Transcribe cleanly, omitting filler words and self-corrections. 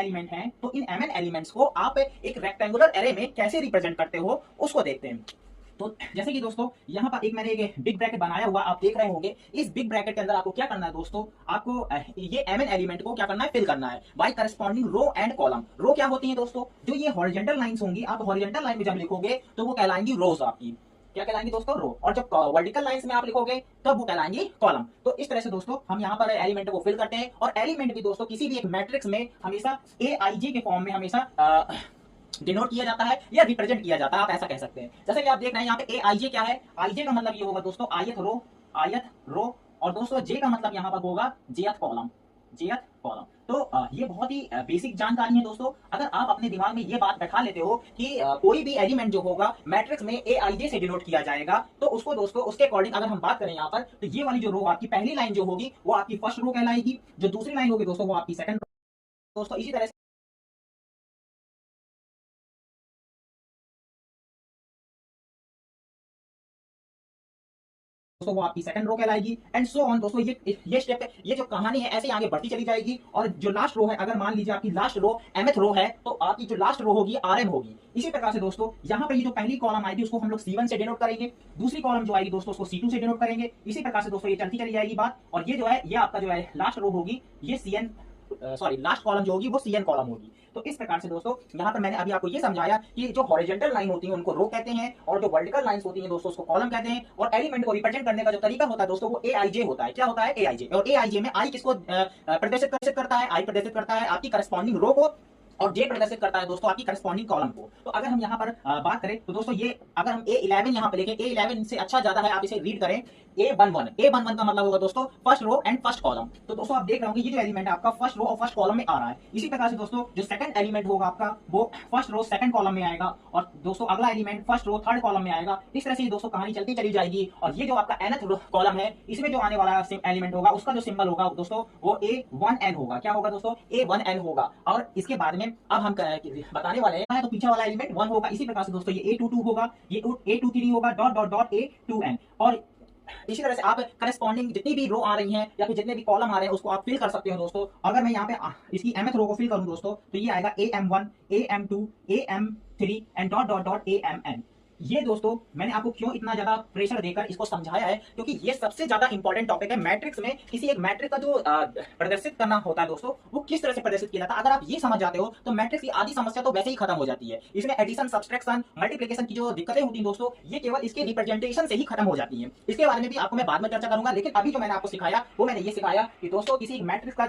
Element हैं, तो इन mn elements को आप एक रेक्टेंगुलर एरे में कैसे रिप्रेजेंट करते हो उसको देखते हैं। तो जैसे कि दोस्तों यहाँ पर एक मैंने एक बिग ब्रैकेट बनाया हुआ आप देख रहे होंगे। इस बिग ब्रैकेट के अंदर आपको क्या करना है दोस्तों, आपको ये mn एलिमेंट को क्या करना है, फिल करना है by corresponding row and column. Row क्या होती है दोस्तों, जो ये हॉरिजॉन्टल लाइंस होंगी, आप हॉरिजॉन्टल लाइन में जब लिखोगे तो वो कहलाएंगी रोज आपकी, क्या कहलाएंगी दोस्तों, रो। और जब वर्टिकल लाइंस में आप लिखोगे तब वो कहलाएंगी कॉलम। तो इस तरह से दोस्तों हम यहाँ पर एलिमेंट को फिल करते हैं। और एलिमेंट भी दोस्तों किसी भी एक मैट्रिक्स में हमेशा aij के फॉर्म में हमेशा डिनोट किया जाता है या रिप्रेजेंट किया जाता है, आप ऐसा कह सकते हैं। जैसे कि आप देख रहे हैं यहाँ पे aij क्या है, aij का मतलब ये होगा दोस्तों आयत रो, आयत रो। और दोस्तों j का मतलब यहाँ पर होगा jth कॉलम, jth कॉलम। तो ये बहुत ही बेसिक जानकारी है दोस्तों। अगर आप अपने दिमाग में ये बात बैठा लेते हो कि कोई भी एलिमेंट जो होगा मैट्रिक्स में aij से डिनोट किया जाएगा, तो उसको दोस्तों उसके अकॉर्डिंग अगर हम बात करें यहाँ पर, तो ये वाली जो रो आपकी पहली लाइन जो होगी वो आपकी फर्स्ट रो कहलाएगी, जो दूसरी लाइन होगी दोस्तों वो आपकी सेकंड रो। दोस्तों इसी तरह से दोस्तों वो आपकी सेकंड रो कहलाएगी एंड सो ऑन। दोस्तों ये स्टेप, ये जो कहानी है ऐसे आगे बढ़ती चली जाएगी। और जो लास्ट रो है, अगर मान लीजिए आपकी लास्ट रो mth रो है, तो आपकी जो लास्ट रो होगी rm होगी। इसी प्रकार से दोस्तों यहाँ पे ये जो पहली कॉलम आएगी उसको हम लोग C1 से डिनोट करेंगे, दूसरी कॉलम जो आएगी दोस्तों उसको C2 से डिनोट करेंगे। इसी प्रकार से दोस्तों ये चलती चली जाएगी बात। और ये जो है ये आपका जो है लास्ट रो होगी, ये Cn सॉरी लास्ट कॉलम जो होगी वो Cn कॉलम होगी। तो इस प्रकार से दोस्तों यहाँ पर मैंने अभी आपको ये समझाया कि जो हॉरिजॉन्टल लाइन होती है उनको रो कहते हैं, और जो वर्टिकल लाइंस होती हैं दोस्तों उसको कॉलम कहते हैं। और एलिमेंट को रिप्रेजेंट करने का जो तरीका होता है दोस्तों वो aij होता है। क्या होता है, aij। और aij में i किसको प्रदर्शित करता है, i प्रदर्शित करता है आपकी करस्पॉन्डिंग रो को, और जे प्रदर्शित करता है दोस्तों आपकी करस्पॉन्डिंग कॉलम को। तो अगर हम यहाँ पर बात करें तो दोस्तों ये अगर हम A11 यहाँ पे लेके, A11 से अच्छा ज्यादा है आप इसे रीड करें A11। A11 का मतलब होगा दोस्तों first row and first column. तो दोस्तों आप देख रहे होंगे ये जो एलिमेंट है आपका फर्स्ट रो और फर्स्ट कॉलम में आ रहा है। इसी प्रकार से दोस्तों जो सेकंड एलिमेंट होगा आपका वो फर्स्ट रो सेकंड कॉलम में आएगा, और दोस्तों अगला element first row third column में आएगा। इस तरह से दोस्तों कहानी चलती चली जाएगी। और ये जो आपका nth कॉलम है इसमें जो आने वाला एलिमेंट होगा उसका जो सिंबल होगा दोस्तों वो A1n होगा। क्या होगा दोस्तों, A1n होगा। और इसके बाद में अब हम बताने वाले हैं तो पीछे वाला एलिमेंट 1 होगा। इसी प्रकार से दोस्तों ये A22 होगा, ये A23 होगा, डॉट डॉट डॉट A2n। और इसी तरह से आप करस्पॉन्डिंग जितनी भी रो आ रही हैं या फिर जितने भी कॉलम आ रहे हैं उसको आप फिल कर सकते हो दोस्तों। अगर मैं यहाँ पे इसकी mth रो को फिल करूं दोस्तों तो ये आएगा AM1, AM2, AM3 and dot dot dot AMN। ये दोस्तों मैंने आपको क्यों इतना ज्यादा प्रेशर देकर इसको समझाया है, क्योंकि ये सबसे ज्यादा इंपॉर्टेंट टॉपिक है। मैट्रिक्स में किसी एक मैट्रिक्स का जो प्रदर्शित करना होता है दोस्तों वो किस तरह से प्रदर्शित किया जाता है, अगर आप ये समझ जाते हो तो मैट्रिक्स की आधी समस्या तो वैसे ही खत्म हो जाती है। इसमें एडिशन, सब्सट्रैक्शन, मल्टीप्लिकेशन की जो दिक्कतें होती हैं दोस्तों ये केवल इसके रिप्रेजेंटेशन से ही खत्म हो जाती है। इसके बारे में भी आपको मैं बाद में चर्चा करूंगा, लेकिन अभी जो मैंने आपको सिखाया वो मैंने ये सिखाया कि दोस्तों किसी मैट्रिक्स का